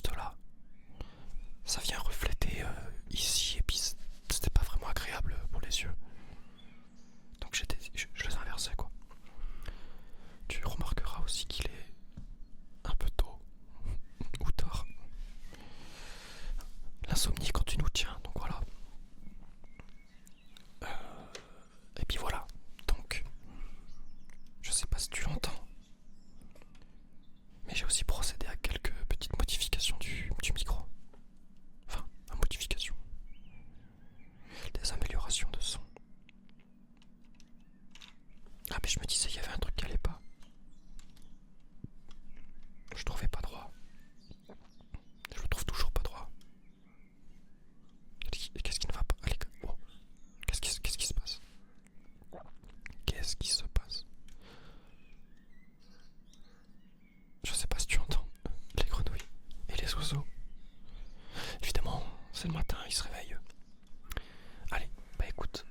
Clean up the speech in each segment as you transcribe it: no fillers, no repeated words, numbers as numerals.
juste là. Ça vient refléter ici et puis c'était pas vraiment agréable pour les yeux. Donc je les inversais quoi. Tu remarqueras aussi qu'il est un peu tôt ou tard. L'insomnie quand tu nous tiens, donc voilà. Et puis voilà. Donc, je sais pas si tu l'entends, mais j'ai aussi procédé à quelques petites modifications du micro. Enfin, à modification. Des améliorations de son. Ah mais je me disais, il y avait un truc qui allait pas. Je trouvais pas droit. Je le trouve toujours pas droit. Qu'est-ce qui ne va pas? Allez, oh. Qu'est-ce qui se passe? Qu'est-ce qui se passe? Je sais pas si tu entends les grenouilles et les oiseaux. Évidemment, c'est le matin, ils se réveillent. Allez, bah écoute.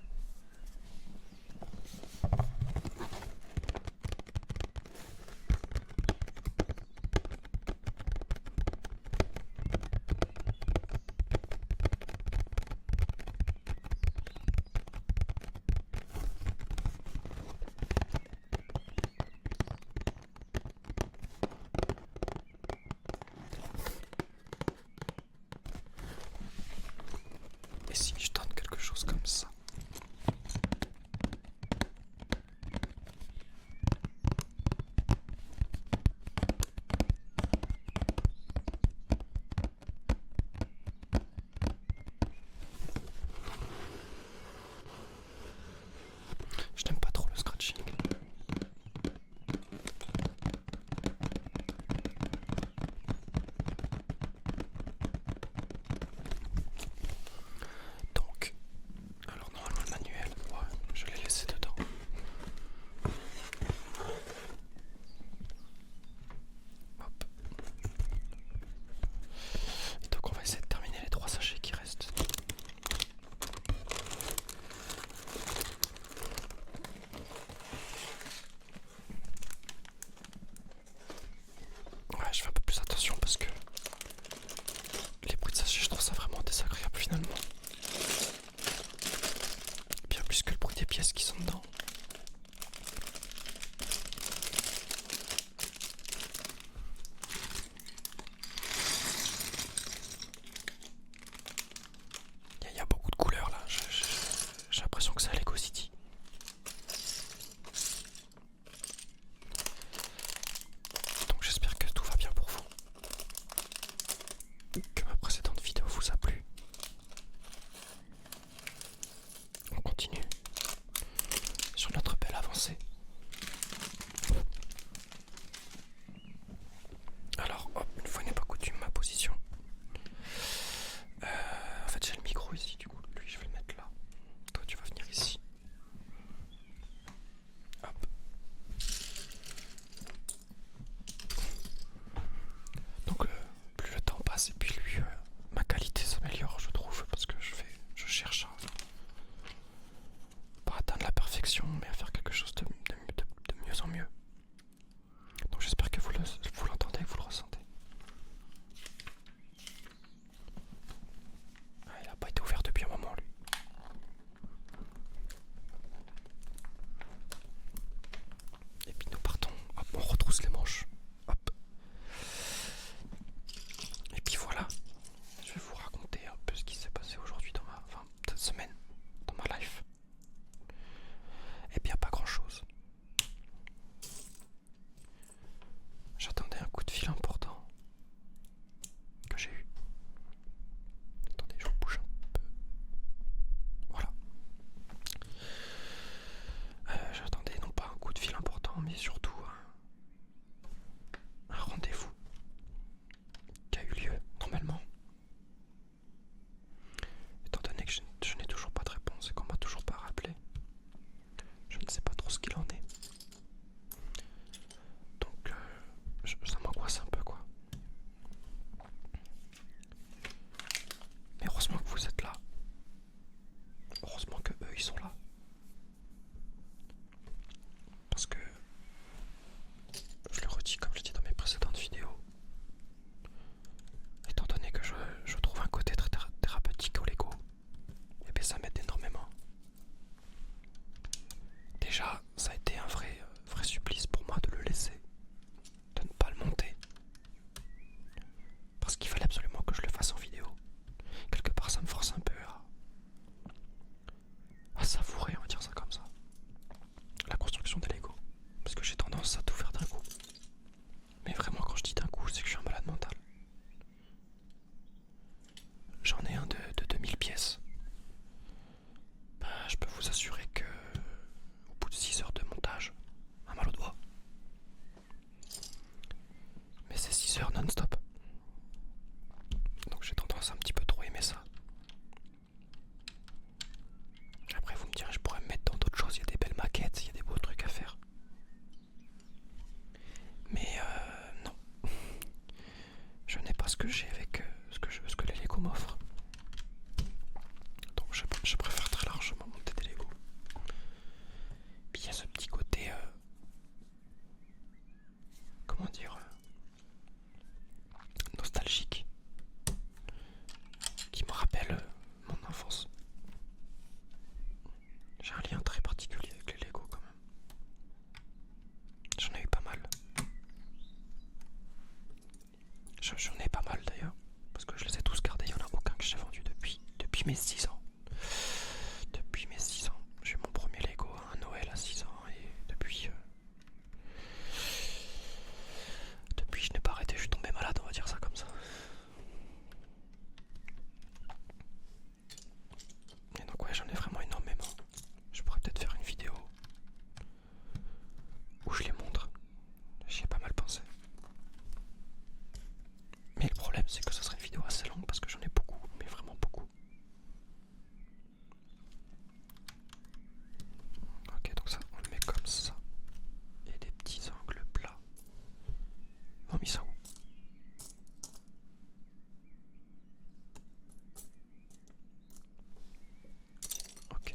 mes 6 ans. Depuis mes 6 ans. J'ai eu mon premier Lego à un Noël à 6 ans et depuis je n'ai pas arrêté, je suis tombé malade, on va dire ça comme ça. Et donc ouais, j'en ai vraiment énormément. Je pourrais peut-être faire une vidéo où je les montre. J'y ai pas mal pensé. Mais le problème c'est que ça serait une vidéo assez longue parce que j'en ai beaucoup, mais vraiment beaucoup. Ok, donc ça on le met comme ça. Et des petits angles plats. On a mis ça où? Ok.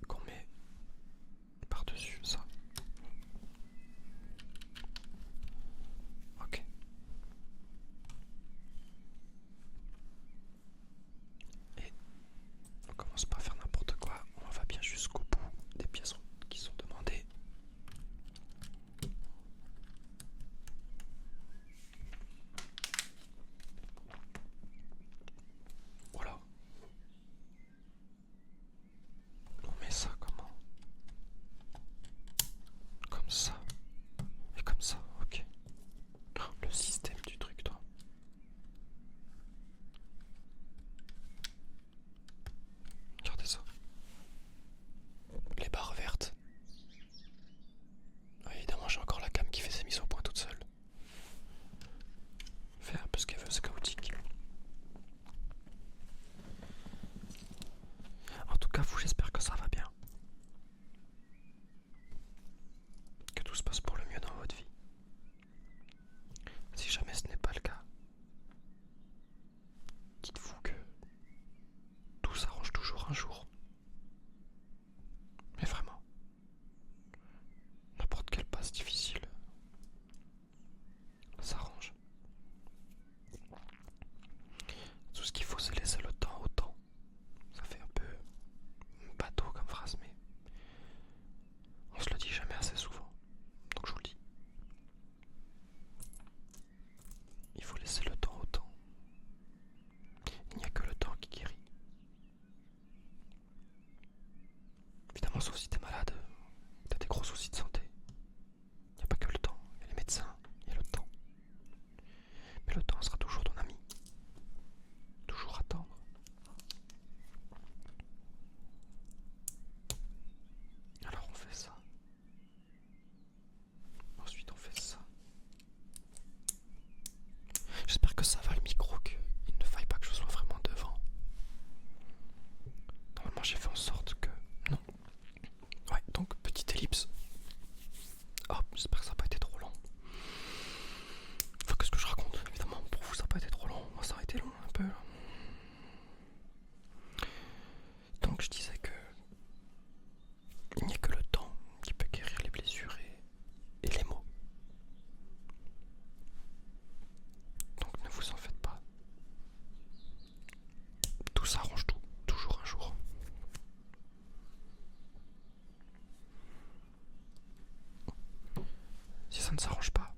Qu'on met par-dessus ça. Ok. Et on commence pas à faire n'importe quoi, on va bien jusqu'au bout des pièces qui sont demandées. Voilà. On met ça comment? Comme ça. Et comme ça, ok. Oh, le système du truc, toi. Regardez ça. Les barres vertes. Ah, évidemment, j'ai encore la cam qui fait ses mises au point toute seule. Faire un peu ce qu'elle veut, c'est chaotique. En tout cas, vous, j'espère que ça va bien. Que tout se passe pour le mieux dans votre vie. Si jamais ce n'est pas le cas, dites-vous que tout s'arrange toujours un jour. Mais vraiment, n'importe quelle passe difficile s'arrange. Tout ce qu'il faut, c'est laisser le temps au temps. Ça fait un peu bateau comme phrase, mais on se le dit jamais assez souvent. Donc je vous le dis. Il faut laisser le temps au temps. Il n'y a que le temps qui guérit. Évidemment, sauf si t'es malade, t'as des gros soucis de santé. Il n'y a pas que le temps, il y a les médecins, il y a le temps. Mais le temps sera toujours ton ami. Toujours attendre. Alors on fait ça. Ensuite on fait ça. J'espère que ça va le micro, qu'il ne faille pas que je sois vraiment devant. Normalement j'ai fait en sorte que... Non. Ouais, donc petite ellipse. Hop, j'espère que ça n'a pas été trop long. Enfin, qu'est-ce que je raconte? Évidemment, pour vous ça n'a pas été trop long. Moi ça a été long un peu. Donc je disais que... il n'y a que le temps qui peut guérir les blessures et les maux. Donc ne vous en faites pas. Tout s'arrange toujours un jour. Si ça ne s'arrange pas,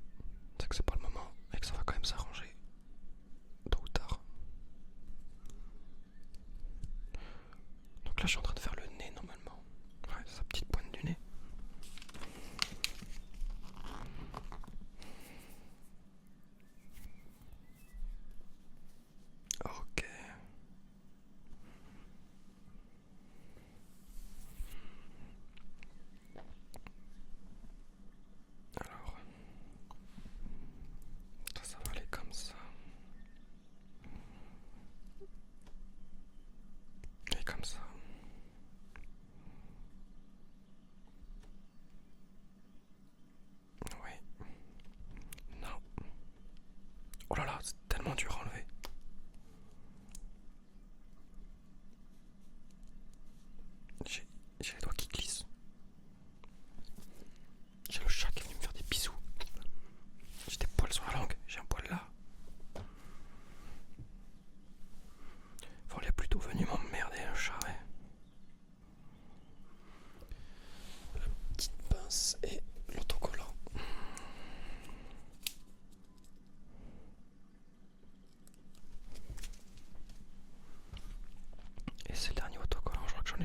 c'est que c'est pas le moment et que ça va quand même s'arranger. Tôt ou tard. Donc là je suis en train de faire le nez normalement. Ouais, sa petite pointe du nez. Ok. Alors, ça va aller comme ça. Et comme ça.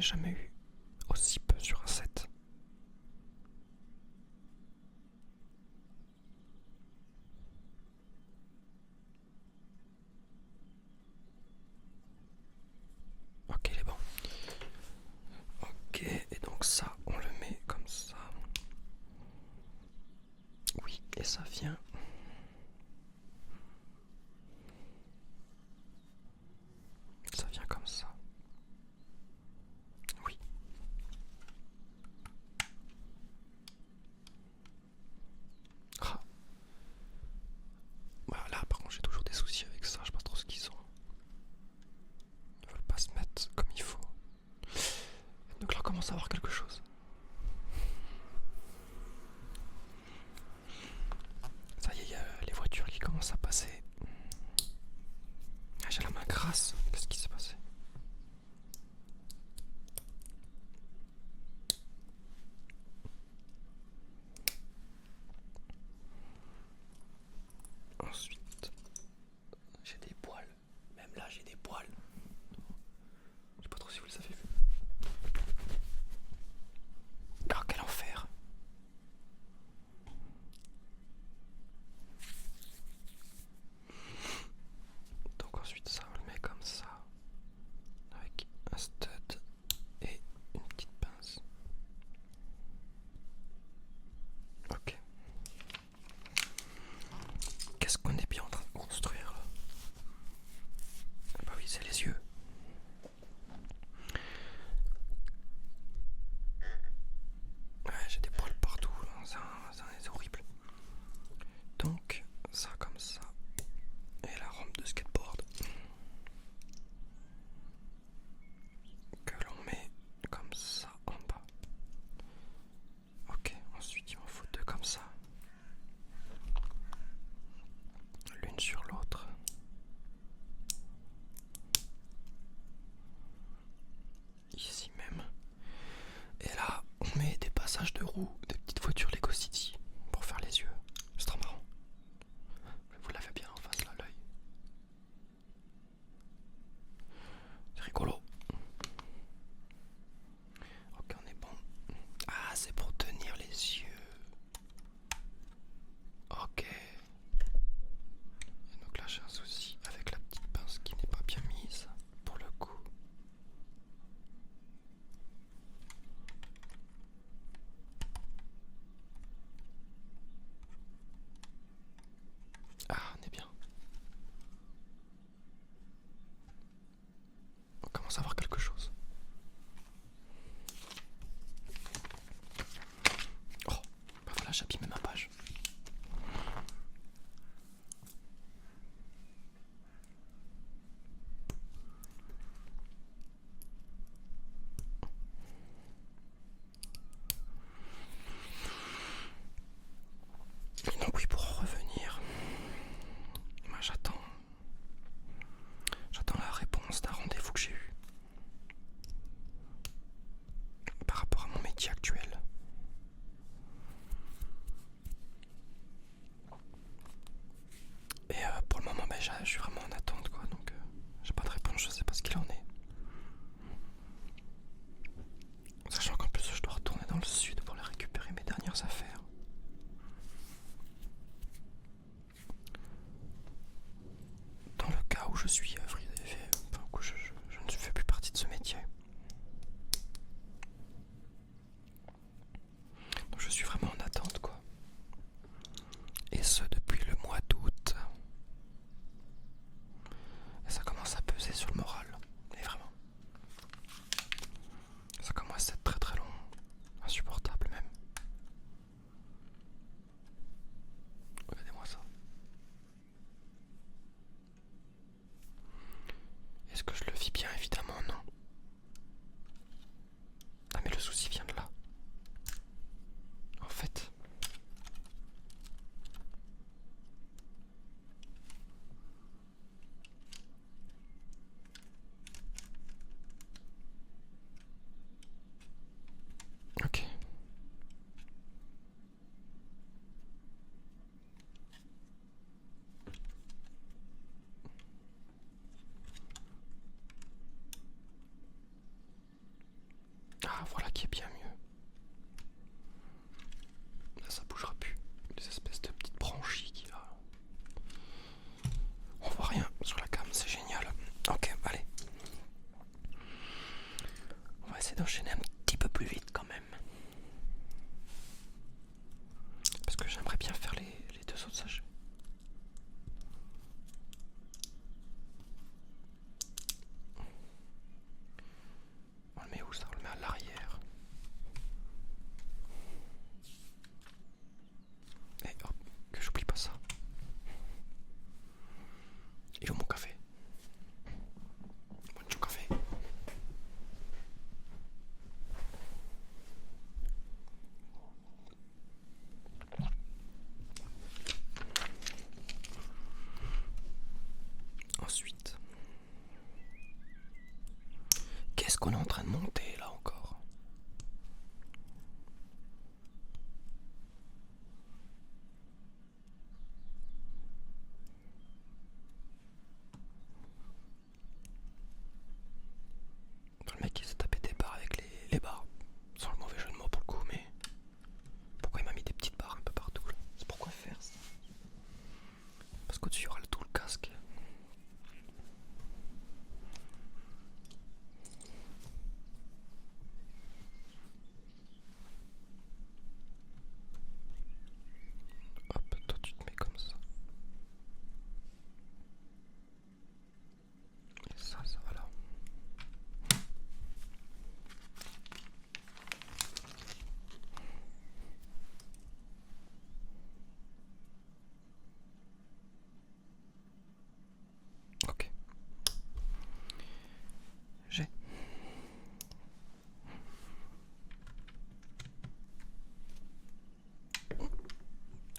jamais eu aussi peu sur un set. Ok, il est bon. Ok, et donc ça, on le met comme ça. Oui, et ça vient. Ça vient comme ça. Oui. Ah. Voilà, là par contre j'ai toujours des soucis avec ça, je sais pas trop ce qu'ils ont. Ils veulent pas se mettre comme il faut. Donc là on commence à avoir quelque chose. Ça y est, il y a les voitures qui commencent à passer. Ah, j'ai la main grasse. Qu'est-ce qui s'est passé? Ensuite, j'ai des poils. Même là, j'ai des poils. Je sais pas trop si vous les avez vus. Oh, quel enfer! Donc ensuite, ça, on le met comme ça. Avec un stud et une petite pince. Ok. Qu'est-ce qu'on est bien en train de construire là? Bah oui, c'est les yeux. Ouais, j'ai des poils partout, c'est horrible. Donc, ça comme ça. Et la rampe de skateboard. Que l'on met comme ça en bas. Ok, ensuite il m'en faut deux comme ça. L'une sur l'autre. Ici même. Et là, on met des passages de roues, des petites voitures Lego City pour faire les yeux. C'est trop marrant. Vous l'avez bien en face là, l'œil. C'est rigolo. Ok, on est bon. Ah, c'est pour tenir les yeux. Ok. Et donc là, j'ai un souci avec la petite pince qui n'est pas bien mise pour le coup. Ah, on est bien. On commence à voir quelque chose. Oh, bah voilà, j'abîme ma page. Et donc oui, pour revenir, moi j'attends la réponse d'un rendez-vous que j'ai eu par rapport à mon métier actuel. Et pour le moment, je suis vraiment en attente, quoi. Donc, j'ai pas de réponse, je sais pas ce qu'il en est. Sachant qu'en plus, je dois retourner dans le sud pour aller récupérer mes dernières affaires. Dans le cas où je suis enfin, où je ne fais plus partie de ce métier. Donc, je suis vraiment en attente, quoi. Et ce depuis le mois d'août. Et ça commence à peser sur le moral. Et vraiment. Ça commence à être très très long. Insupportable même. Regardez-moi ça. qu'on est en train de monter là encore. Le mec il s'est tapé des barres avec les barres. Sans le mauvais jeu de mots pour le coup, mais pourquoi il m'a mis des petites barres un peu partout là? C'est pourquoi faire ça? Parce qu'au-dessus il y aura tout le casque. Hop, toi tu te mets comme ça. Et ça va là. Ok. J'ai.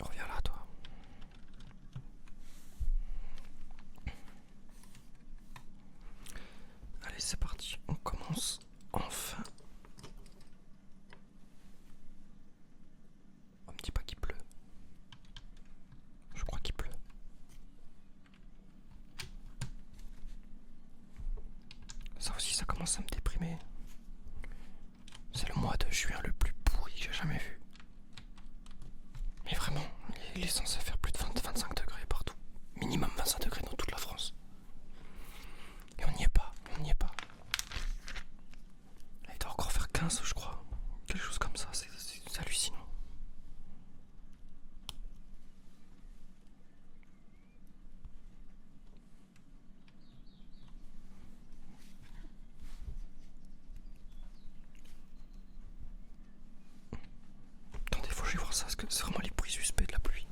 Reviens là toi. Allez c'est parti, on commence enfin. On me dit pas qu'il pleut. Je crois qu'il pleut. Ça aussi ça commence à me déprimer. C'est le mois de juin le plus pourri que j'ai jamais vu. Mais vraiment, il est censé faire plus de 20-25 degrés partout. Minimum 25 degrés dans toute la France. Et on n'y est pas, on n'y est pas. Il doit encore faire 15 je crois. Quelque chose comme ça, c'est hallucinant. Attendez, faut que j'aille voir ça, parce que c'est vraiment les bruits suspects de la pluie.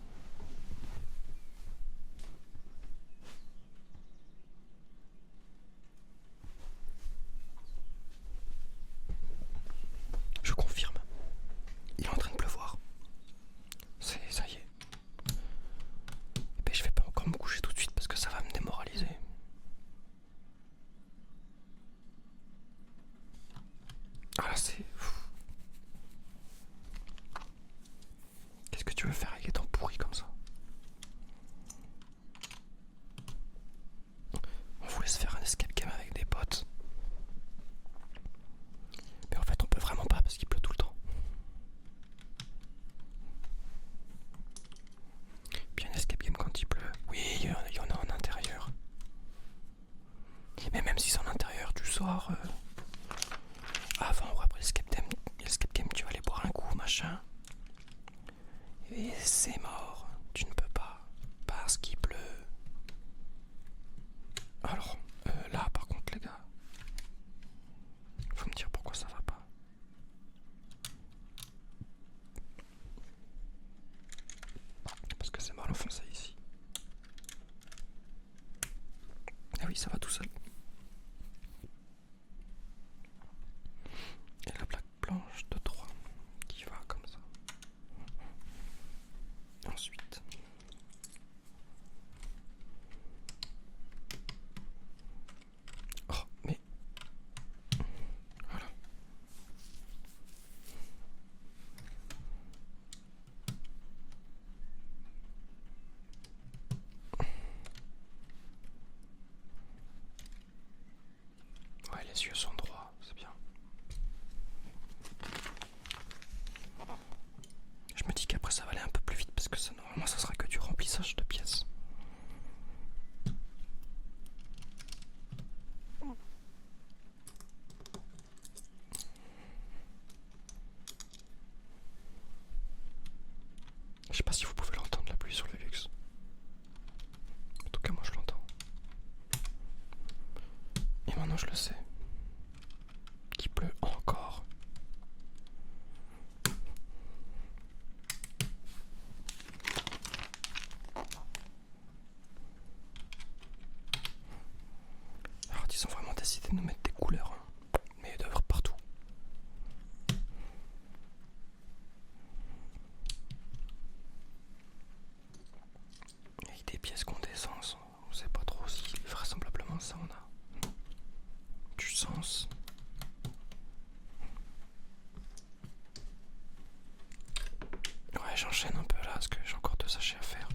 Je confirme. Il est en train de pleuvoir. Ça y est. Et ben, je vais pas encore me coucher tout de suite parce que ça va me démoraliser. Ah là c'est... Qu'est-ce que tu veux faire avec les dents pourries comme ça? On voulait se faire un escape game avec des potes. Mais en fait on peut vraiment pas parce qu'il pleut tout le temps. Puis un escape game quand il pleut. Oui, il y en a en intérieur. Mais même si c'est en intérieur, tu sors avant ou après l'escape game, tu vas aller boire un coup, machin. Et c'est mort. Tu ne peux pas. Parce qu'il pleut. Alors, là par contre les gars, faut me dire pourquoi ça va pas. Parce que c'est mal enfoncé ici. Ah oui, ça va tout seul. Et la plaque blanche de 3 qui va comme ça. Ensuite. Oh, mais. Voilà. Ouais, les yeux sont droits, c'est bien. Je me dis qu'après ça va aller un peu plus vite parce que ça, normalement ça sera que du remplissage de pièces. Je sais pas si vous pouvez l'entendre la pluie sur le luxe. En tout cas moi je l'entends. Et maintenant je le sais. Qu'il pleut encore. Alors ils ont vraiment décidé de nous mettre des couleurs. Hein. Mais d'œuvres partout. Avec des pièces qu'on descend, on sait pas trop si vraisemblablement ça on a du sens. j'enchaîne un peu là parce que j'ai encore 2 sachets à faire.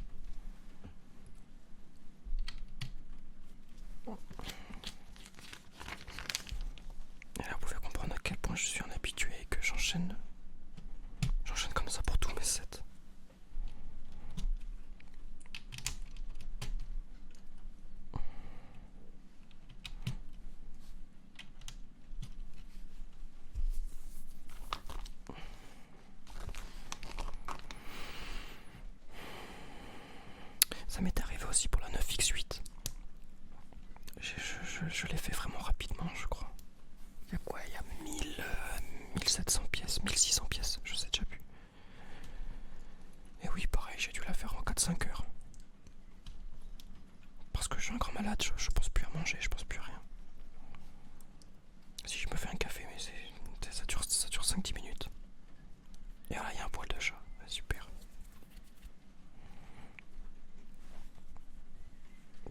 Et là vous pouvez comprendre à quel point je suis un habitué et que j'enchaîne comme ça pour tous mes sets. Ça m'est arrivé aussi pour la 9x8. Je l'ai fait vraiment rapidement, je crois. Il y a quoi? Il y a 1700 pièces, 1600 pièces, je sais déjà plus. Et oui, pareil, j'ai dû la faire en 4-5 heures. Parce que je suis un grand malade, je pense plus à manger, je pense plus à rien. Si je me fais un café, mais ça dure 5-10 minutes. Et là, il y a un poil de chat, super.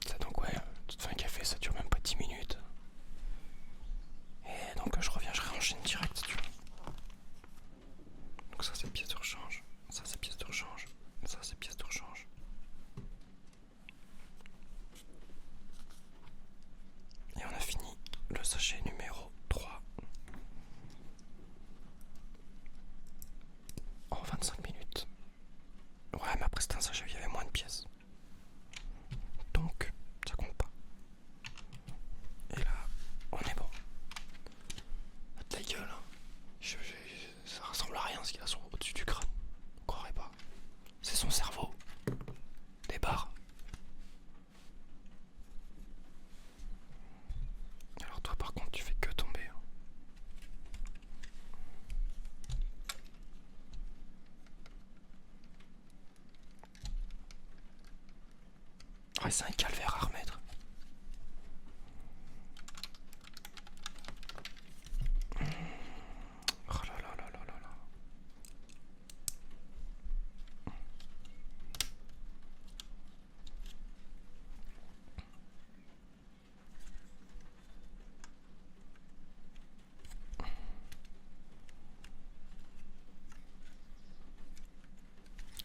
Ça, donc ouais, tu te fais un café, ça dure même pas 10 minutes. Et donc je reviens, je réenchaîne direct, tu vois. Donc ça c'est pièce de rechange, ça c'est pièce de rechange, ça c'est pièce de rechange. Et on a fini le sachet numéro 3 en 25 minutes. Ouais, mais après c'était un sachet où il y avait moins de pièces. Donc ça compte pas. Et là, on est bon. Ta gueule, hein. Ça ressemble à rien ce qu'il a au-dessus du crâne. On croirait pas. C'est son cerveau. Des barres. Alors toi par contre tu fais que tomber. Hein. Ouais, c'est un calvaire à remettre. Oh là là là là là là.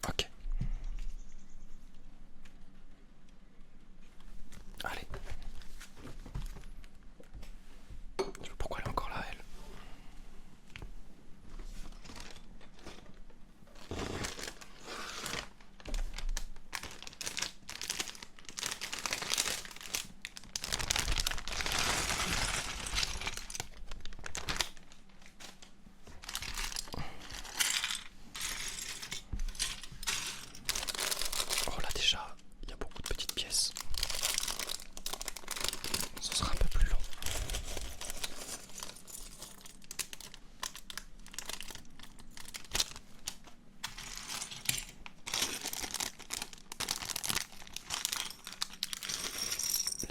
Ok. Allez. Je sais pas pourquoi elle est encore là, elle. Oh là déjà, il y a beaucoup de petites pièces. Ce sera un peu plus long.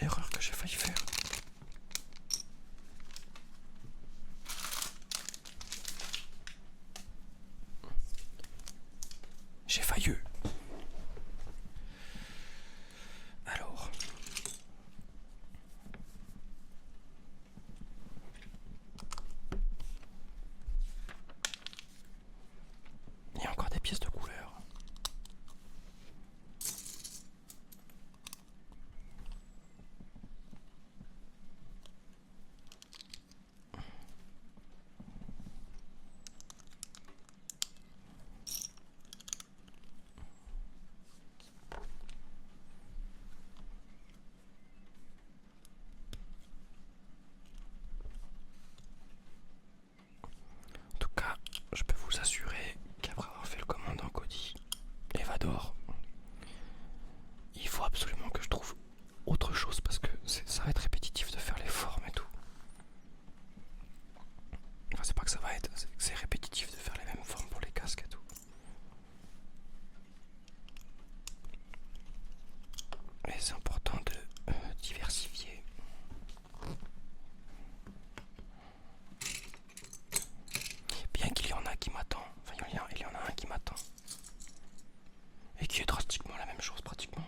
L'erreur que j'ai failli faire. J'ai failli. Alors. Il y a encore des pièces de couleur. En tout cas, je peux vous assurer qu'après avoir fait le commandant Cody et Vador, il faut absolument que je trouve autre chose parce que ça va être répétitif de faire les formes et tout. Enfin, c'est pas que ça va être, c'est répétitif de faire les mêmes formes pour les casques et tout. Et c'est important de diversifier. Bien qu'il y en a qui m'attend, enfin il y en a un qui m'attend. Et qui est drastiquement la même chose pratiquement.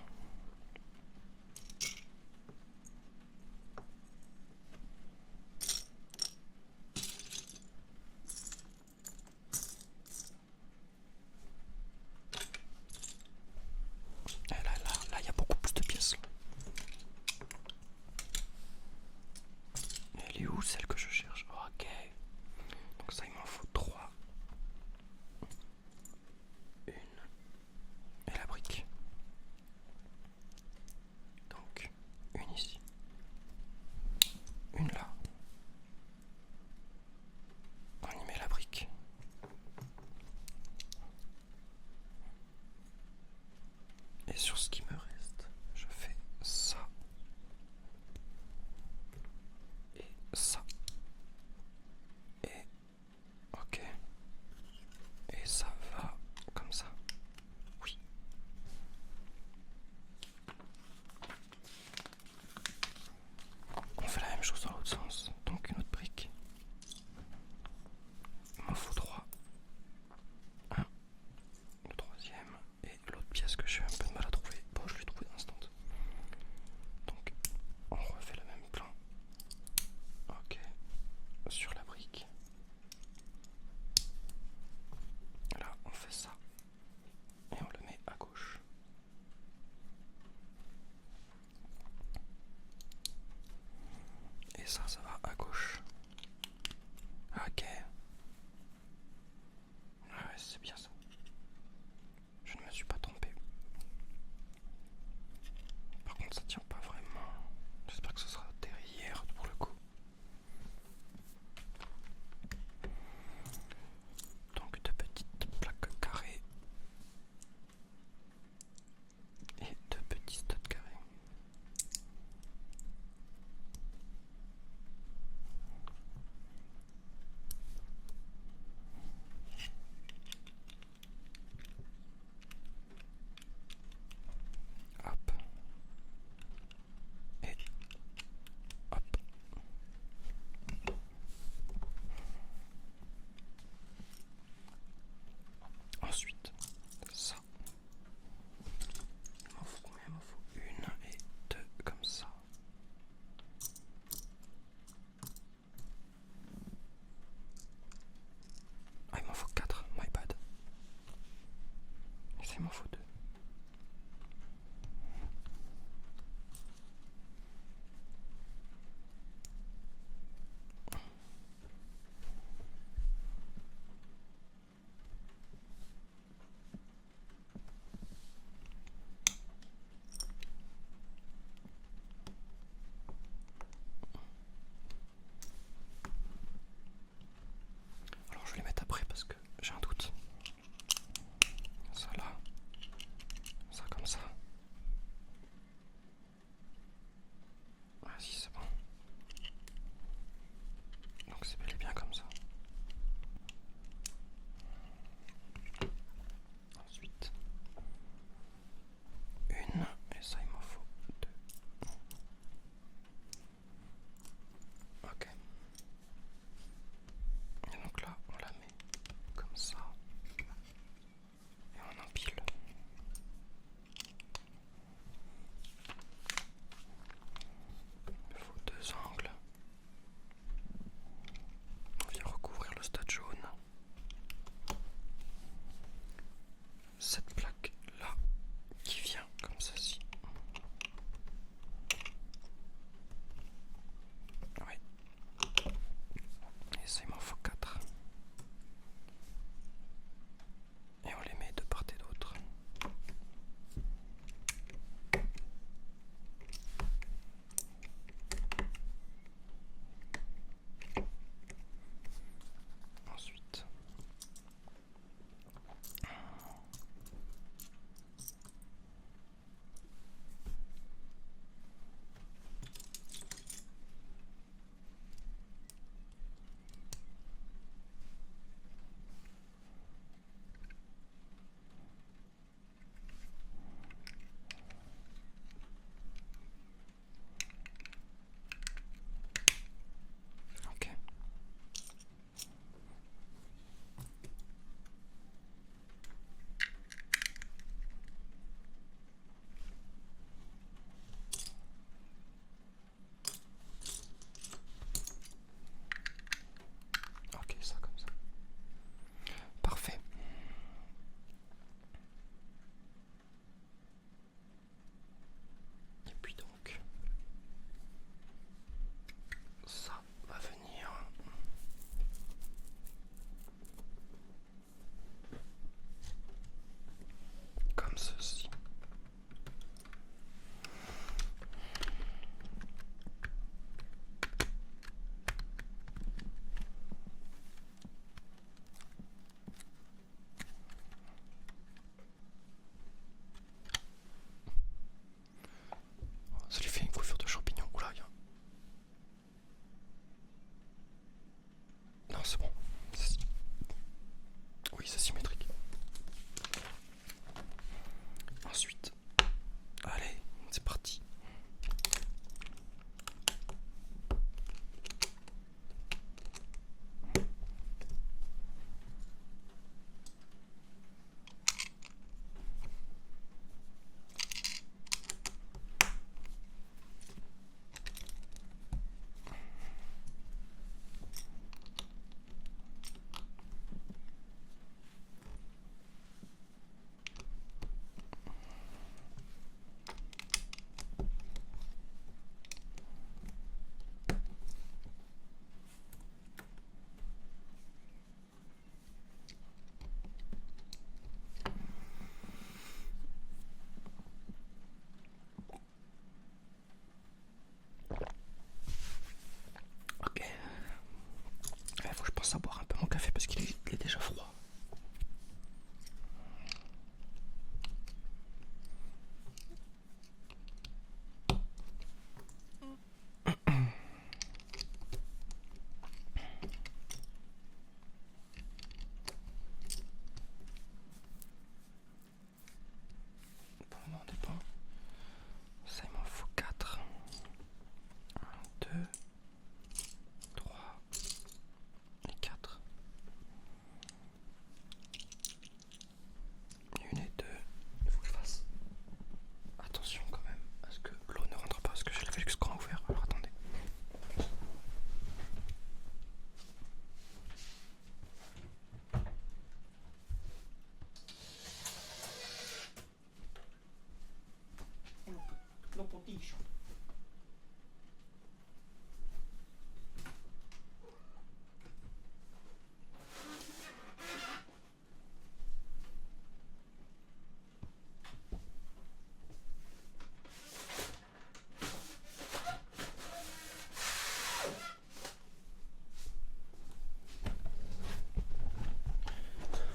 voltige.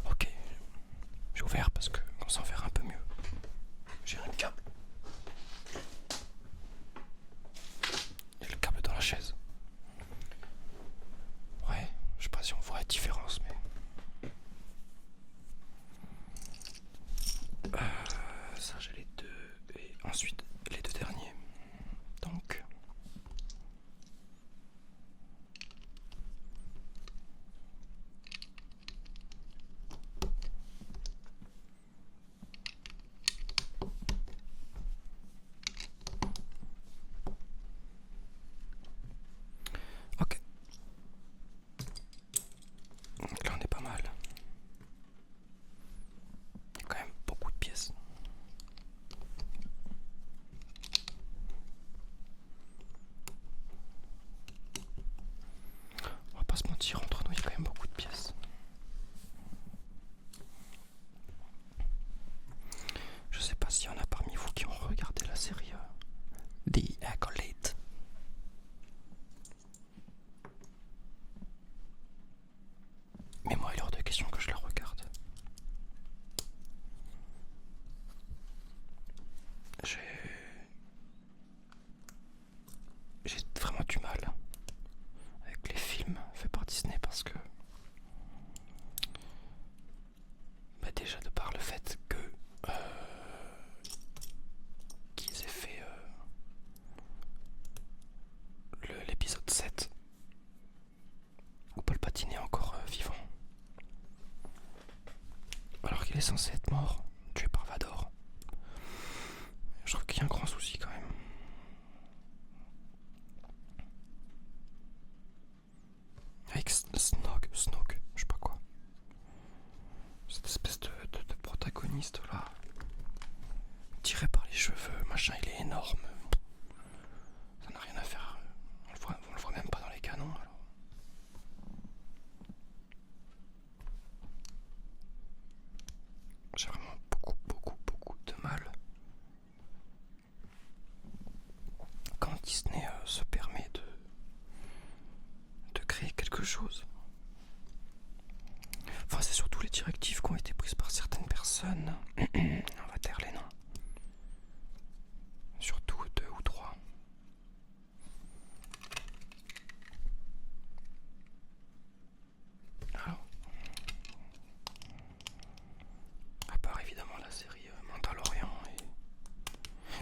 Ok, j'ai ouvert parce que on s'en verra un peu mieux. J'ai un câble. Il y a le câble dans la chaise. Ouais, je sais pas si on voit la différence, mais. Ça, j'ai les deux. Et ensuite, les deux derniers. Donc. Ok. Là, on est pas mal. Il y a quand même beaucoup de pièces. On va pas se mentir, entre nous, il y a quand même beaucoup de pièces. Je sais pas s'il y en a parmi vous qui ont regardé la série The Acolyte. Mais moi, il est hors de question que je la regarde. J'ai vraiment du mal avec les films faits par Disney parce que bah déjà de par le fait que qu'ils aient fait l'épisode 7 où Paul Patine est encore vivant alors qu'il est censé être mort, tué par Vador. Je trouve qu'il y a un grand souci quand même. Avec Snoke, je sais pas quoi. Cette espèce de protagoniste là, tiré par les cheveux, machin, il est énorme. Ça n'a rien à faire. On le voit même pas dans les canons alors. J'ai vraiment beaucoup de mal quand Disney se permet de créer quelque chose. Enfin, c'est surtout les directives qui ont été prises par certaines personnes. On va taire les noms. Surtout 2 ou 3. Alors, à part évidemment la série Mandalorian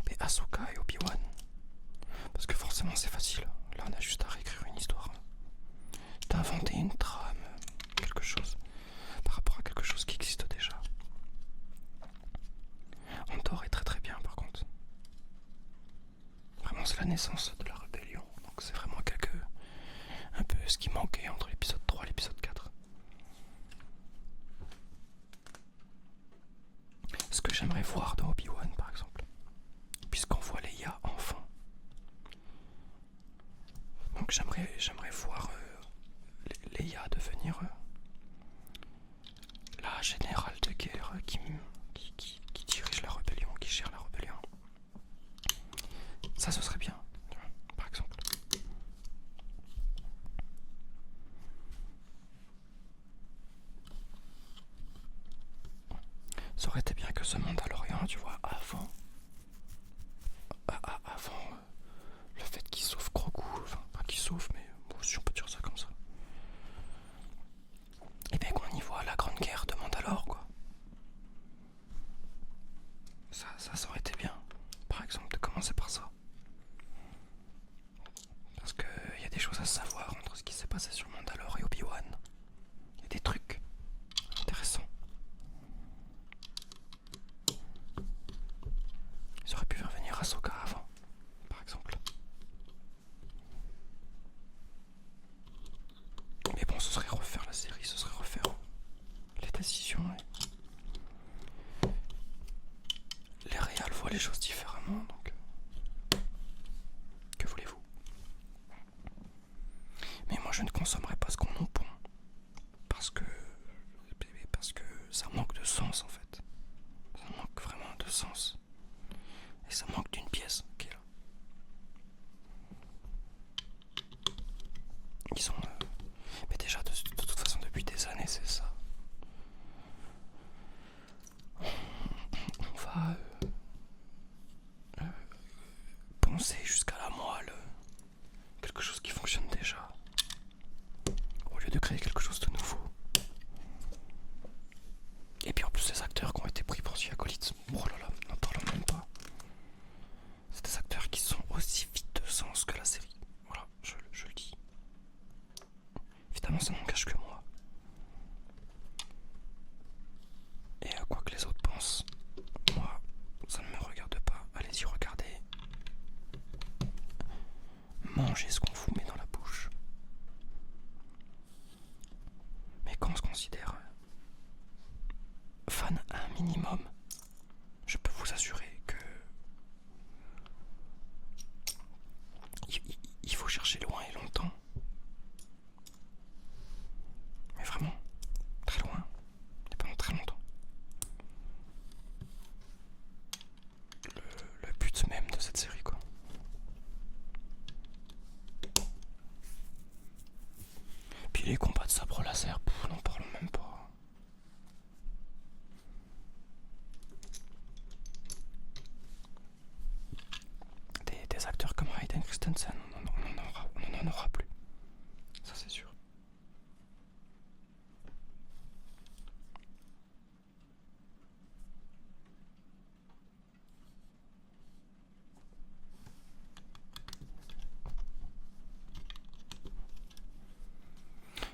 mais Ahsoka et Obi-Wan. Parce que forcément c'est facile. Là on a juste à réécrire une histoire. D'inventer une trame, quelque chose, par rapport à quelque chose qui existe déjà. Andorre est très bien par contre. Vraiment c'est la naissance de la rébellion. Donc c'est vraiment un peu ce qui manquait entre l'épisode 3 et l'épisode 4. Ce que j'aimerais voir dans Obi-Wan par exemple. Puisqu'on voit Leia enfant. Donc j'aimerais voir Leia devenir la générale de guerre qui dirige la rébellion, qui gère la rébellion. Ça ce serait bien, par exemple. Ça aurait été bien que ce Mandalorian, tu vois, avant le fait qu'il sauve Grogu, enfin pas qu'il sauve, mais bon, si on peut dire ça comme ça. Et bien qu'on y voit la grande guerre de Mandalore, quoi. Ça aurait été bien, par exemple, de commencer par ça. Parce qu'il y a des choses à savoir entre ce qui s'est passé sur Mandalore et Obi-Wan. Il y a des trucs intéressants. Ils auraient pu faire venir Ahsoka avant, par exemple. Mais bon, ce serait refaire la série, ce serait refaire les décisions. Les réals voient les choses différemment, donc ça manque d'une pièce qui est là. Ils sont... Mais déjà, de toute façon, depuis des années, c'est ça. On va poncer jusqu'à la moelle. Quelque chose qui fonctionne déjà. Au lieu de créer quelque chose de nouveau. Et puis en plus, les acteurs qui ont été pris pour ce acolyte, oh là là, n'en parlons même pas. C'est des acteurs qui sont aussi vides de sens que la série. Voilà, je le dis. Évidemment, ça n'engage que moi. Et quoi que les autres pensent, moi, ça ne me regarde pas. Allez-y, regardez. Mangez ce qu'on vous met dans la bouche. Mais quand on se considère fan à un minimum, je peux vous assurer que il faut chercher loin et longtemps. Mais vraiment, très loin, et pendant très longtemps. Le but même de cette série, quoi. Puis les combats de sabre laser, n'en parlons même pas. Des acteurs comme Hayden Christensen, on n'en aura plus. Ça c'est sûr.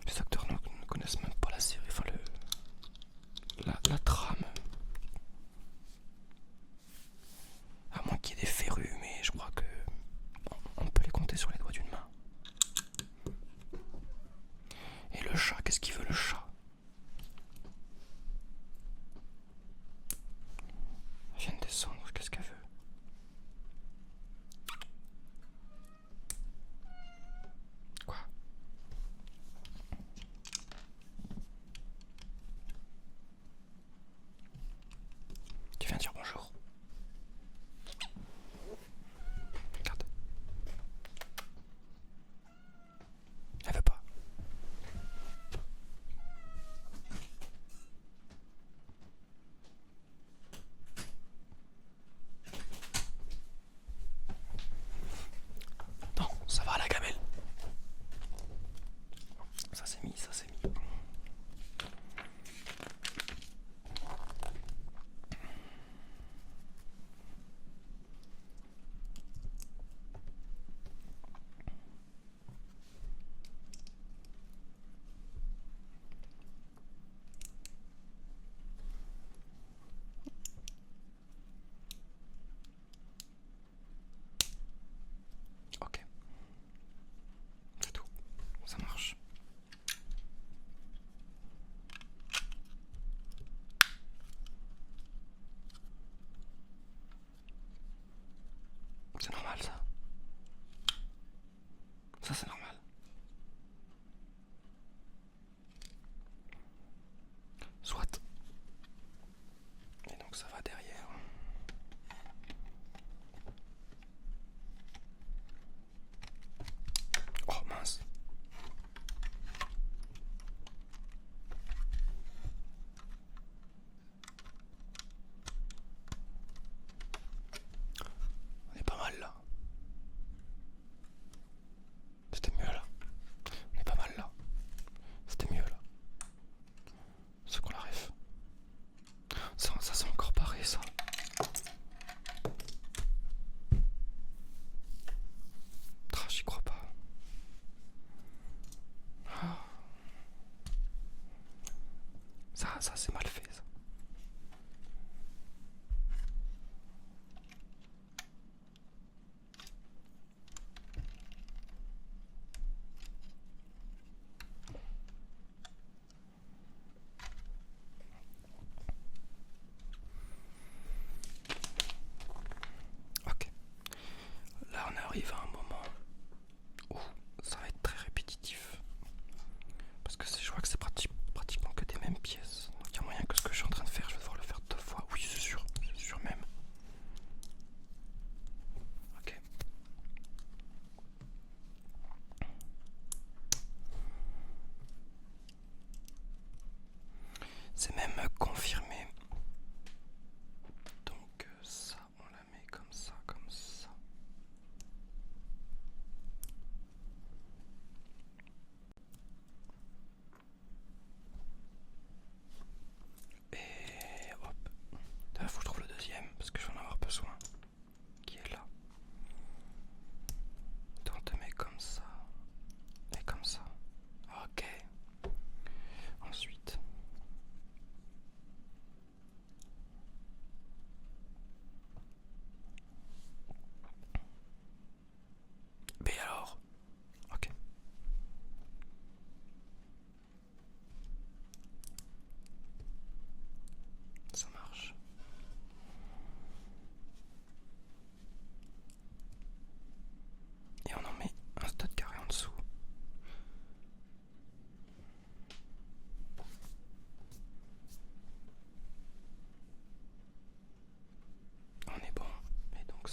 Les acteurs ne connaissent même pas la série, enfin la trame. À moins qu'il y ait des férus, mais je crois que on peut les compter sur les doigts d'une main. Et le chat, qu'est-ce qu'il veut le chat? Elle vient de descendre, qu'est-ce qu'elle veut? Quoi? Tu viens dire bonjour? Regarde. Elle veut pas. Non, ça va la gamelle. Ça c'est mis, ça c'est mis. Ok. C'est tout. Ça marche. C'est normal ça. Ça c'est normal. Soit. Et donc ça va derrière. Oh mince. On est pas mal là. C'était mieux là. On est pas mal là. C'était mieux là. C'est qu'on la ref. Ça sent encore pareil ça. Ah, j'y crois pas. Ah. Ça c'est mal fait ça. Ok. Là on arrive à un moment où ça va être très répétitif. Parce que je vois que c'est pratiquement que des mêmes pièces. Donc il y a moyen que ce que je suis en train de faire, je vais devoir le faire 2 fois. Oui, c'est sûr même.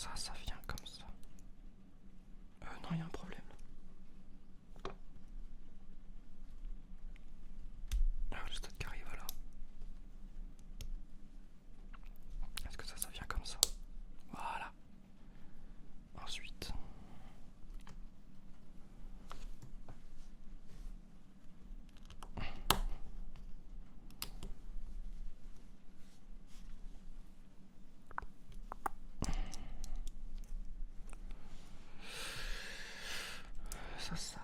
ça vient comme ça. Non, il y a un problème. Ah, le stade qui arrive là. Est-ce que ça vient comme ça? Voilà. Ensuite. Ça.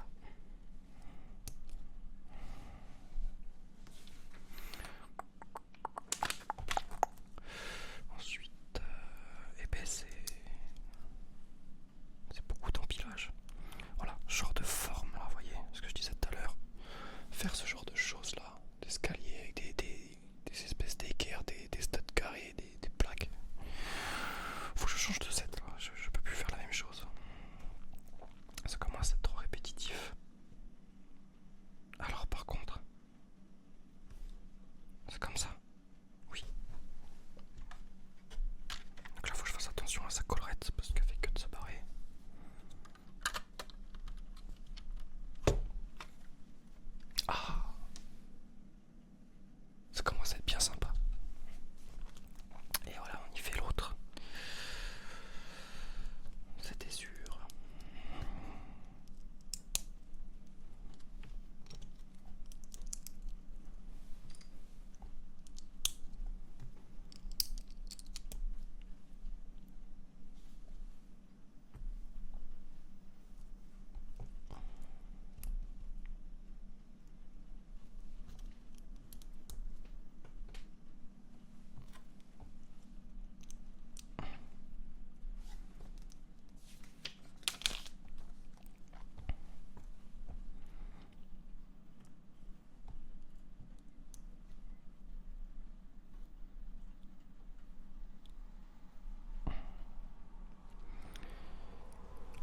Ensuite, eh ben c'est beaucoup d'empilage. Voilà, ce genre de forme là, vous voyez, ce que je disais tout à l'heure. Faire ce genre de choses là, d'escalier avec des espèces d'équerres, des studs carrés, des plaques. Faut que je change de set là, je peux plus faire la même chose. Ça commence à être trop répétitif. Alors par contre, c'est comme ça. Oui. Donc là faut que je fasse attention à sa collerette parce qu'elle fait que de se barrer. Ah, ça commence à être bien sympa. Et voilà, on y fait l'autre. C'était sûr.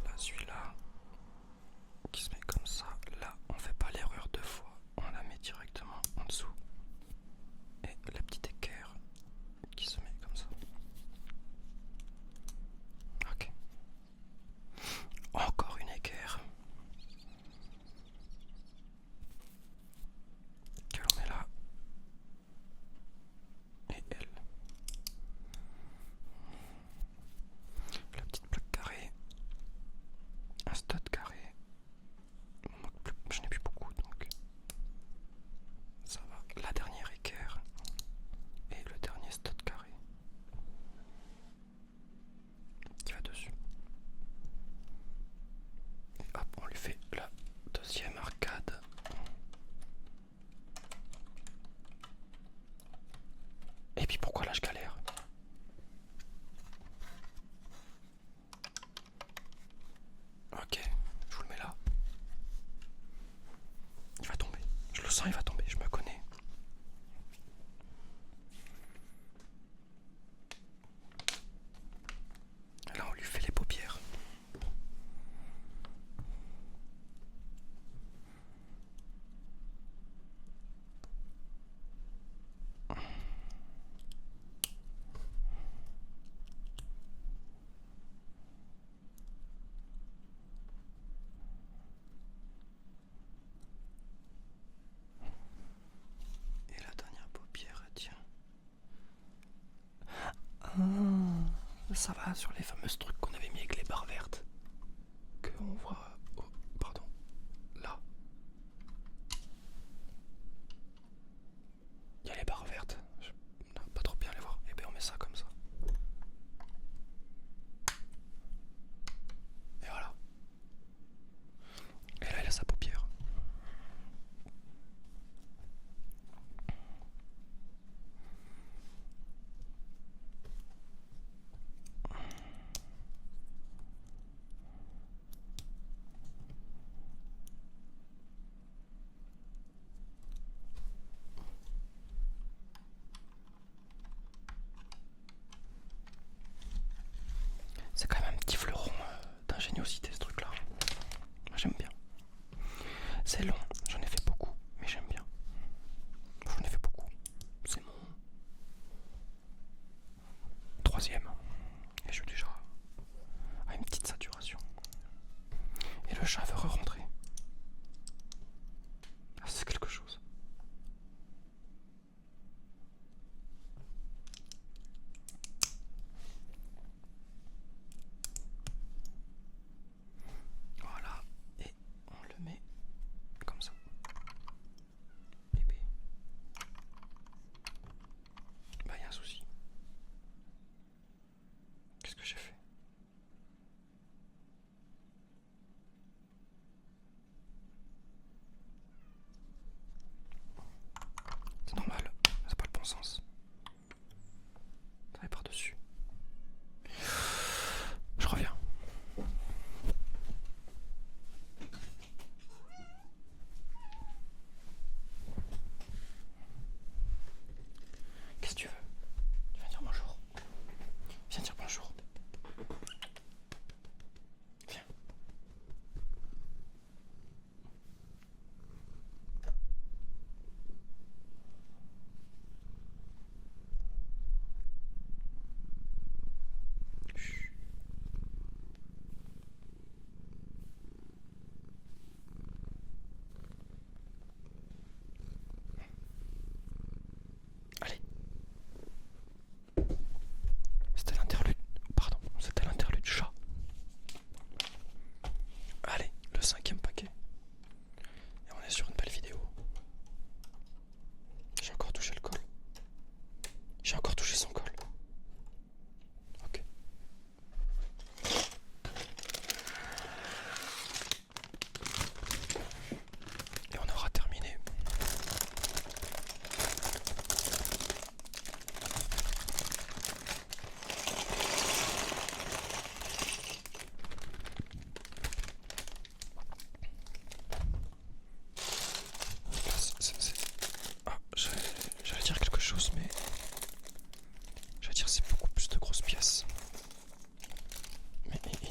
Là, celui-là qui se met comme ça, là on fait pas l'erreur deux fois, on la met directement en dessous. Et la petite équerre qui se met comme ça. Ok. Encore une équerre. Que l'on met là. Et elle. La petite plaque carrée. Un stud carré. Je n'ai plus beaucoup donc. Ça va. La dernière équerre. Et le dernier stud carré. Qui va dessus. Et hop, on lui fait la deuxième arcade. Et puis pourquoi là je galère? Ok, je vous le mets là. Il va tomber. Je le sens, il va tomber, je me connais. Là, on lui fait les paupières. Et la dernière paupière, tiens. Ah, ça va sur les fameuses trucs qu'on avait mis avec les barres vertes. Que on voit. Oh, pardon. Là. Il y a les barres vertes. Je n'arrive pas trop bien les voir. Et bien on met ça comme ça. Et voilà. Et là il a sa paupière.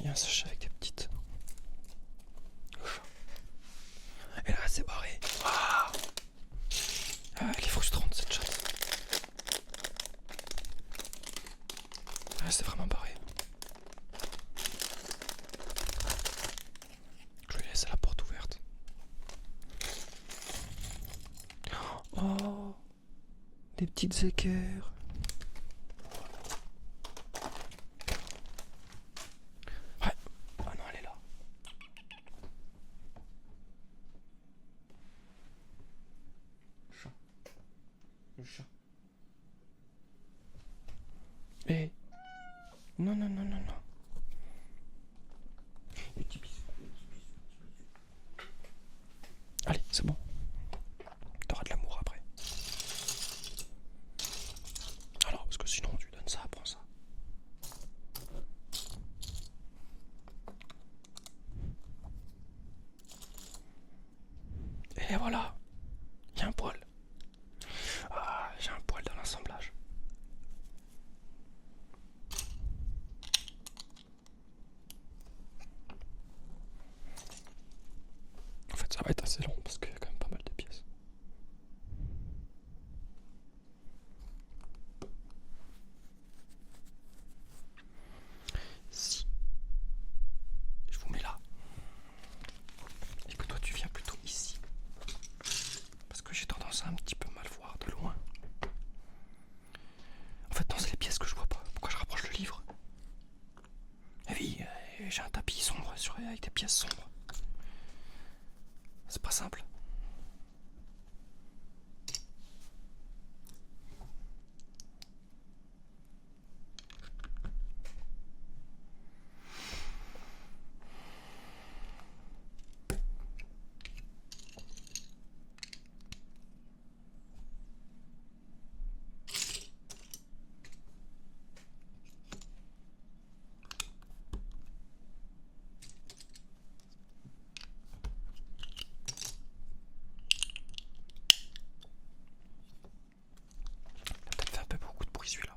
Il y a un sachet avec des petites. Le chat. Et là, c'est barré. Ah, elle est frustrante cette chatte. Ah, c'est vraiment barré. Je vais laisser la porte ouverte. Oh, des petites équerres. Ouais. Ah non, elle est là. Chat. Le chat. Eh. Non, non, non, non, non. Les petits bisous. Allez, c'est bon. T'auras de l'amour après. Alors, parce que sinon tu donnes ça, prends ça. Et voilà. Il y a un poil. Ah, j'ai un poil dans l'assemblage. En fait, ça va être assez long parce qu'il y a quand même pas mal de pièces. Si je vous mets là et que toi tu viens plutôt ici, parce que j'ai tendance à un petit peu mal voir de loin. En fait, non, c'est les pièces que je vois pas. Pourquoi je rapproche le livre? Eh oui, j'ai un tapis sombre avec des pièces sombres. C'est pas simple. Il a peut-être fait un peu beaucoup de bruit celui-là.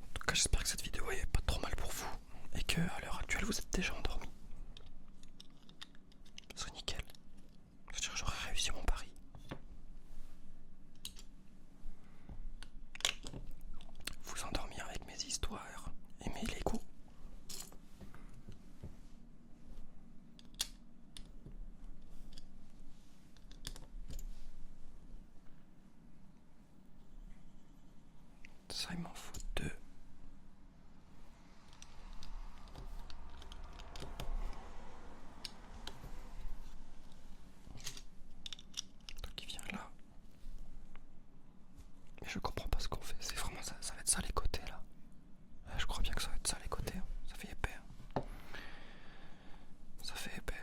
En tout cas, j'espère que cette vidéo est pas trop mal pour vous et que à l'heure actuelle vous êtes déjà endormi. Ce serait nickel. Je veux dire, j'aurais réussi mon pari. Vous endormir avec mes histoires et mes Lego. Ça, il m'en faut deux. Donc il vient là. Mais je comprends pas ce qu'on fait. C'est vraiment ça. Ça va être ça les côtés là. Ouais, je crois bien que ça va être ça les côtés. Hein. Ça fait épais. Hein. Ça fait épais.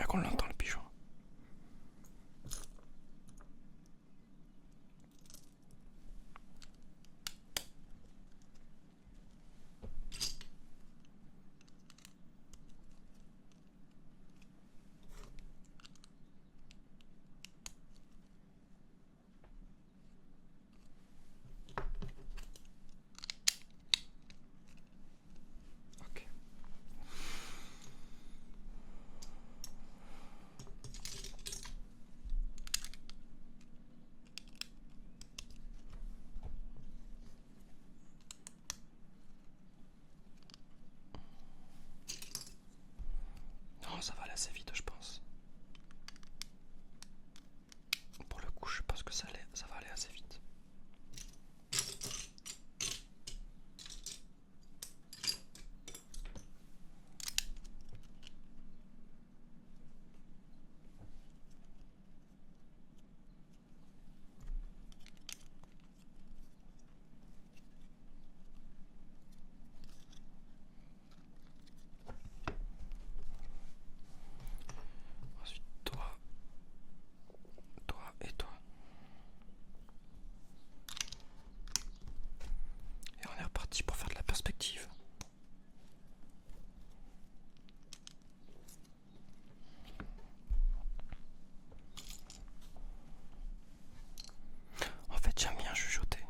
qu'on l'entend le pigeon. Ok. Non, ça va aller assez vite, je pense. Pour le coup, je pense que ça va aller assez vite. Ensuite, toi et toi. Et on est reparti pour faire de la perspective. En fait, j'aime bien chuchoter.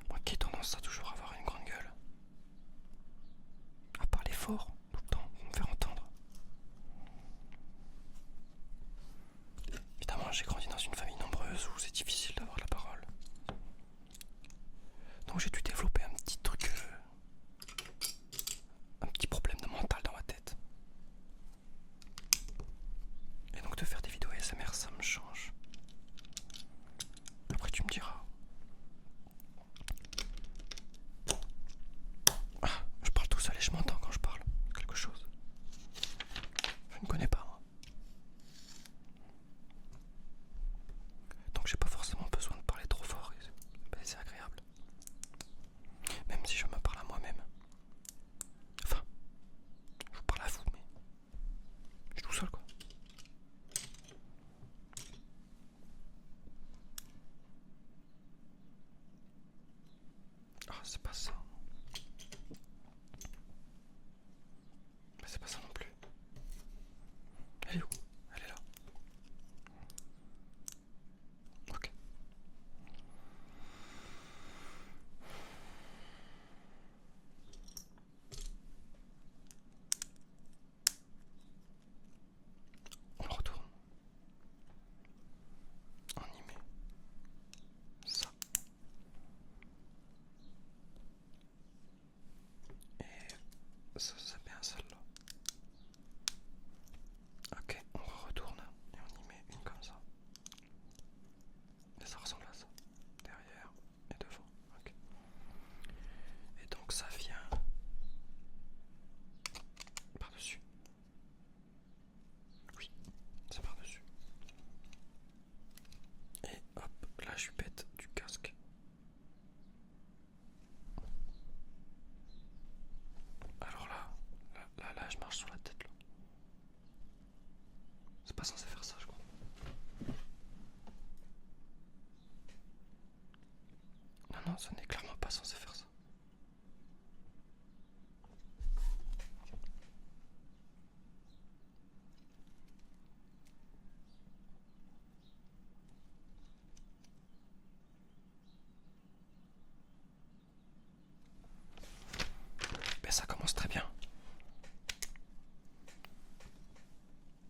Moi qui ai tendance à toujours avoir une grande gueule. À parler fort tout le temps pour me faire entendre. Évidemment, j'ai grandi dans une famille nombreuse où c'est difficile d'avoir la parole. Donc j'ai dû développer un petit truc, un petit problème de mental dans ma tête. Et donc de faire des vidéos ASMR, ça me change. Après tu me diras. Ah, je parle tout seul et je m'entends quand je parle. Quelque chose. Je ne connais pas moi. Donc j'ai pas forcément besoin de parler trop fort. C'est agréable. Même si je me parle à moi-même. Enfin, je vous parle à vous, mais je suis tout seul quoi. Ah, c'est pas ça. Mais c'est pas ça non plus. Elle est où? Elle est là. Ok. On retourne. On y met ça. Et ça, c'est bien celle-là. Ok, on retourne et on y met une comme ça. Et ça ressemble à ça. Derrière et devant. Ok. Et donc ça vient par-dessus. Oui, c'est par-dessus. Et hop, la jupette du casque. Alors là, je marche sur la tête là. C'est pas censé faire ça, je crois. Non, non, ce n'est clairement pas censé faire ça. Mais ça commence très bien.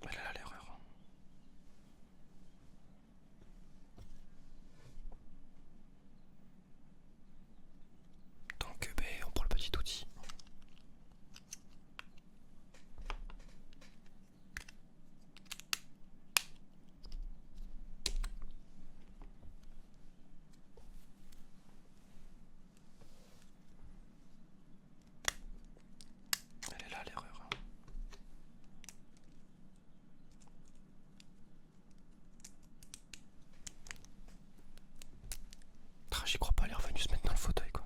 Elle est là l'erreur. Donc on prend le petit outil. Elle est là l'erreur. Ah, j'y crois pas, elle est revenue se mettre dans le fauteuil quoi.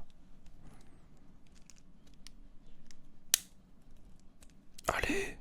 Allez.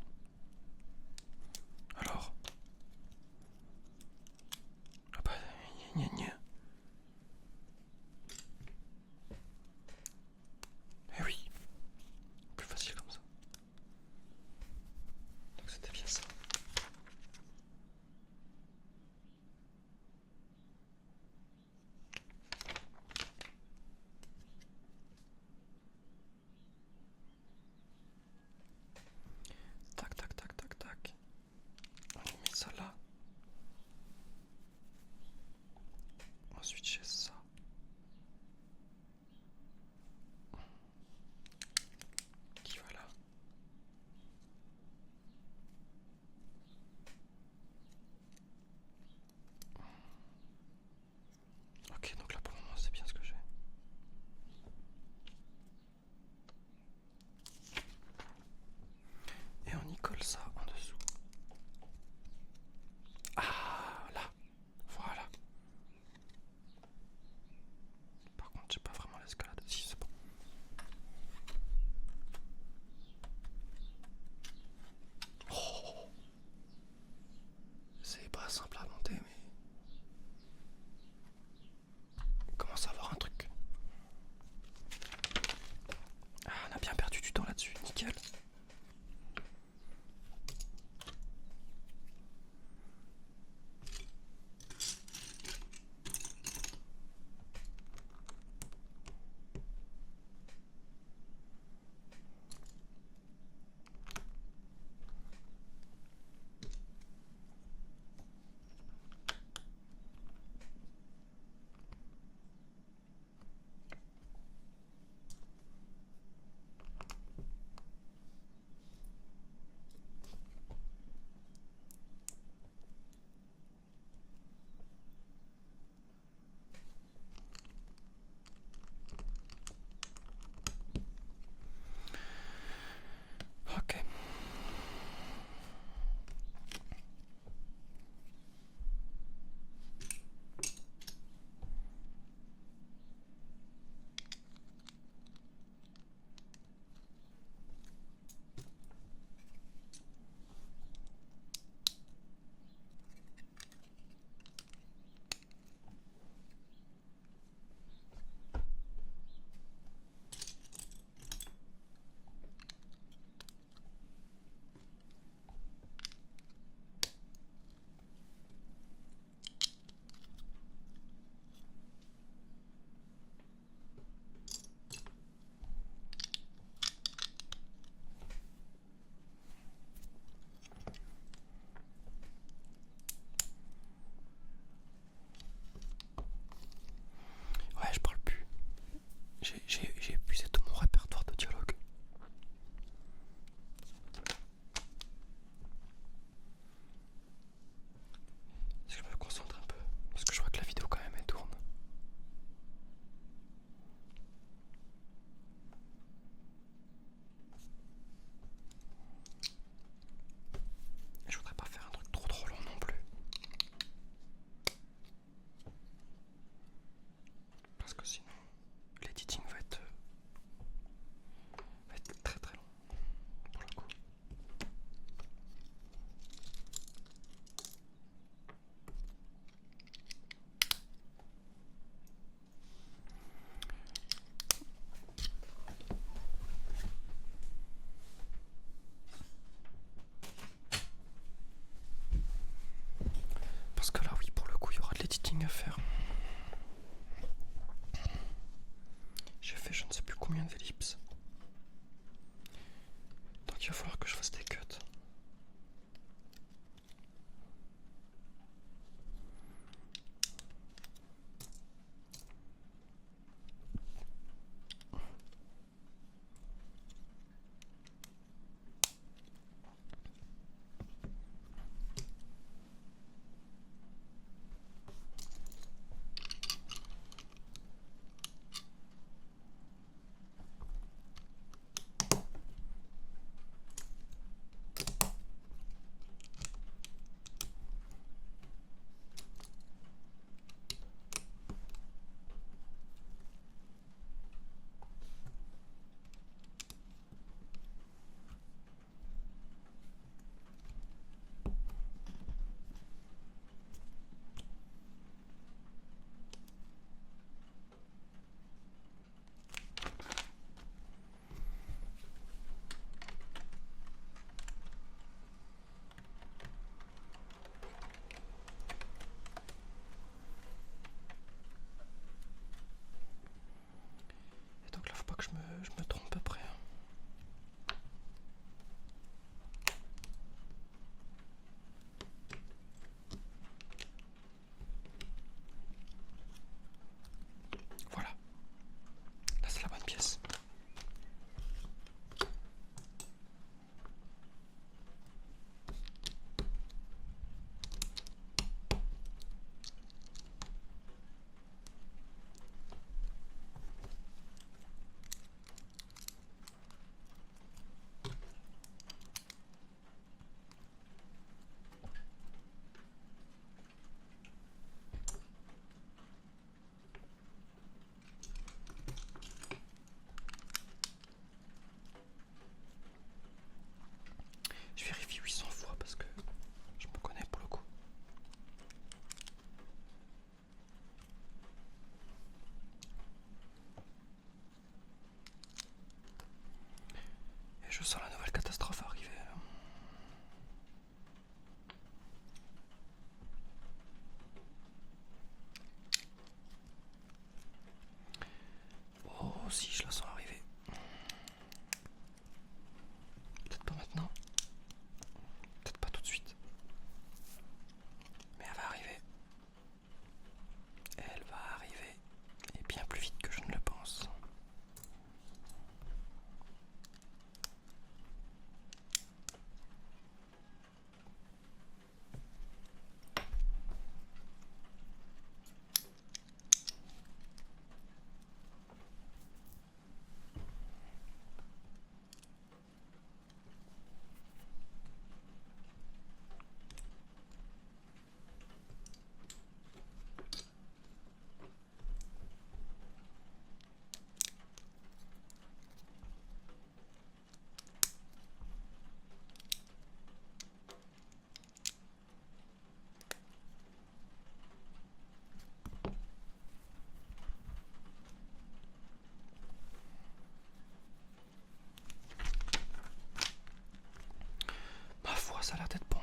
ça a l'air d'être bon.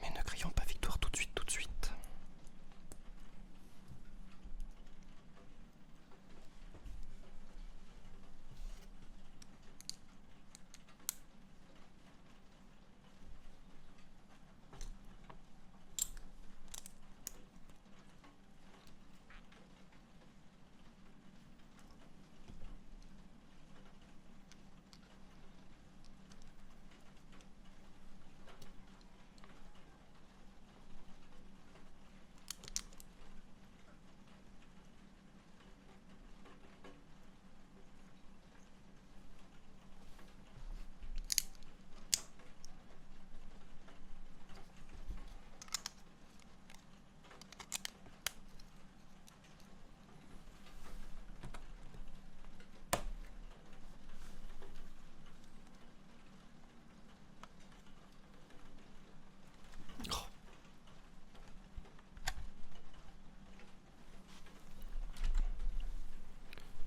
Mais ne crions pas victoire tout de suite, tout de suite.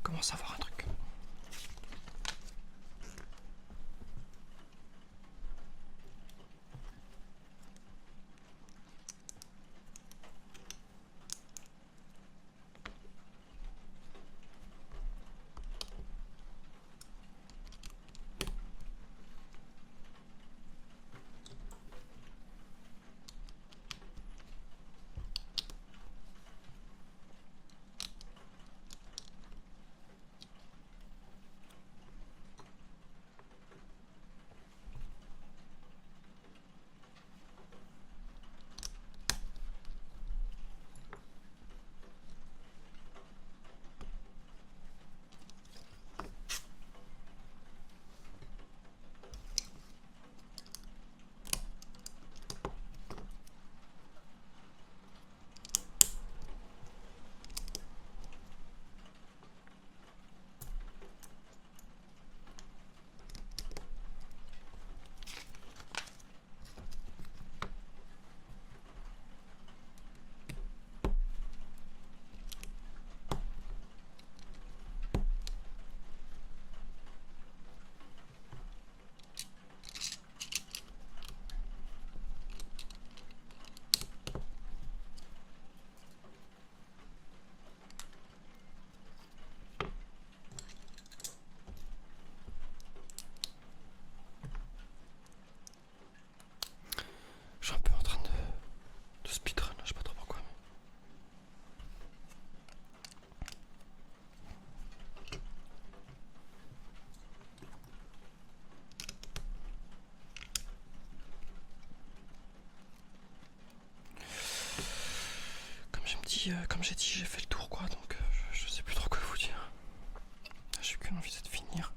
Comment savoir un truc? Je suis un peu en train de speedrun, je sais pas trop pourquoi. Comme j'ai dit, j'ai fait le tour quoi, donc je sais plus trop quoi vous dire. J'ai qu'une envie, c'est de finir.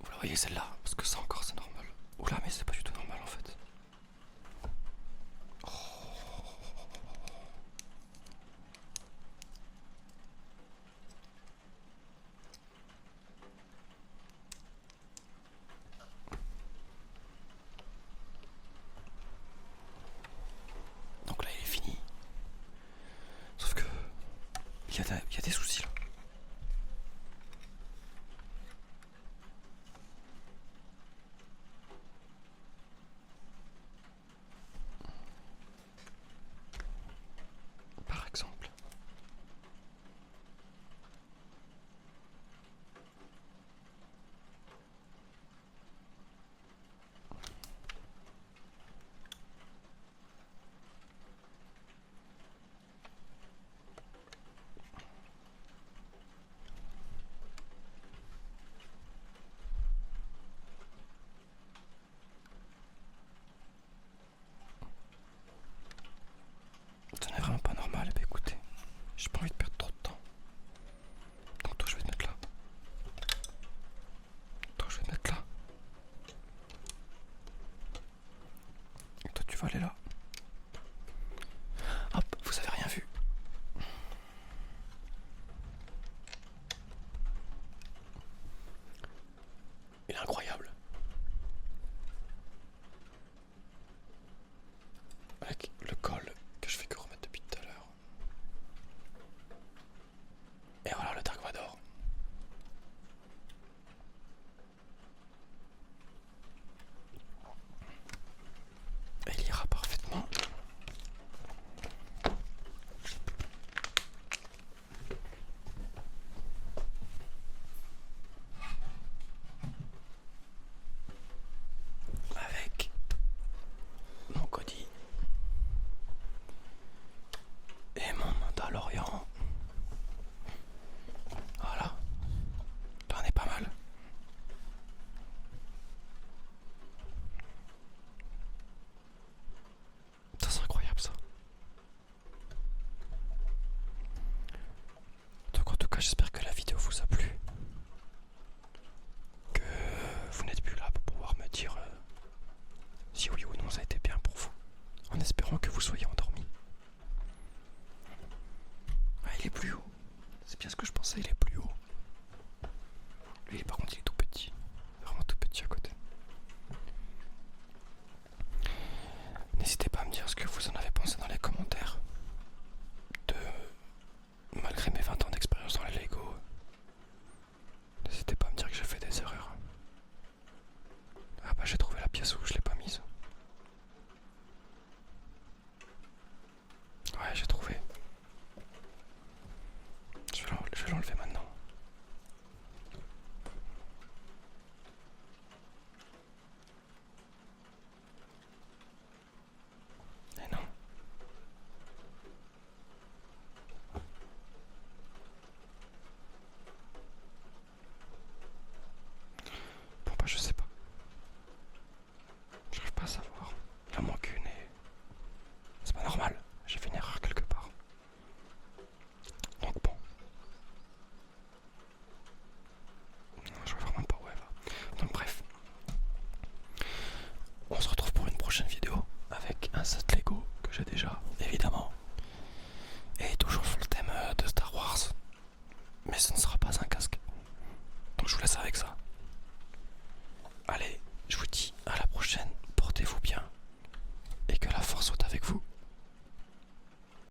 Vous la voyez celle-là, parce que ça encore c'est normal. Oula, mais c'est pas du tout normal en fait. Donc là il est fini. Sauf que il y y a des soucis là. Par exemple. Ce n'est vraiment pas normal. Eh bien, écoutez, j'ai pas envie de perdre trop de temps. Tantôt je vais te mettre là. Tantôt je vais te mettre là. Et toi tu vas aller là. Hop, vous avez rien vu. Il est incroyable. Avec le col que je fais que remettre depuis tout à l'heure. Et voilà le Dark Vador. Et il ira parfaitement. Avec mon Cody et mon Mandalorian. Voilà, là on est pas mal. Ça c'est incroyable ça. Donc en tout cas j'espère que la vidéo vous a plu. Que vous n'êtes plus là pour pouvoir me dire si oui ou non ça a été bien pour vous. En espérant que vous soyez endormi. Ah, il est plus haut. C'est bien ce que je pensais, il est plus haut. Lui par contre il est tout petit. Vraiment tout petit à côté. N'hésitez pas à me dire ce que vous en avez pensé dans les commentaires. Malgré mes 20 ans d'expérience dans les Lego, n'hésitez pas à me dire que j'ai fait des erreurs. Ah bah j'ai trouvé la pièce où je l'ai pas mise. Ouais, j'ai trouvé. Je vais l'enlever maintenant. Et non. Bon bah je sais pas. J'arrive pas à savoir. Il en manque une et c'est pas normal. J'ai fait une erreur quelque part. Donc bon. Non, je vois vraiment pas où elle va. Donc bref. On se retrouve pour une prochaine vidéo avec un set Lego que j'ai déjà, évidemment. Et toujours sur le thème de Star Wars. Mais ce ne sera pas un casque. Donc je vous laisse avec ça. Allez,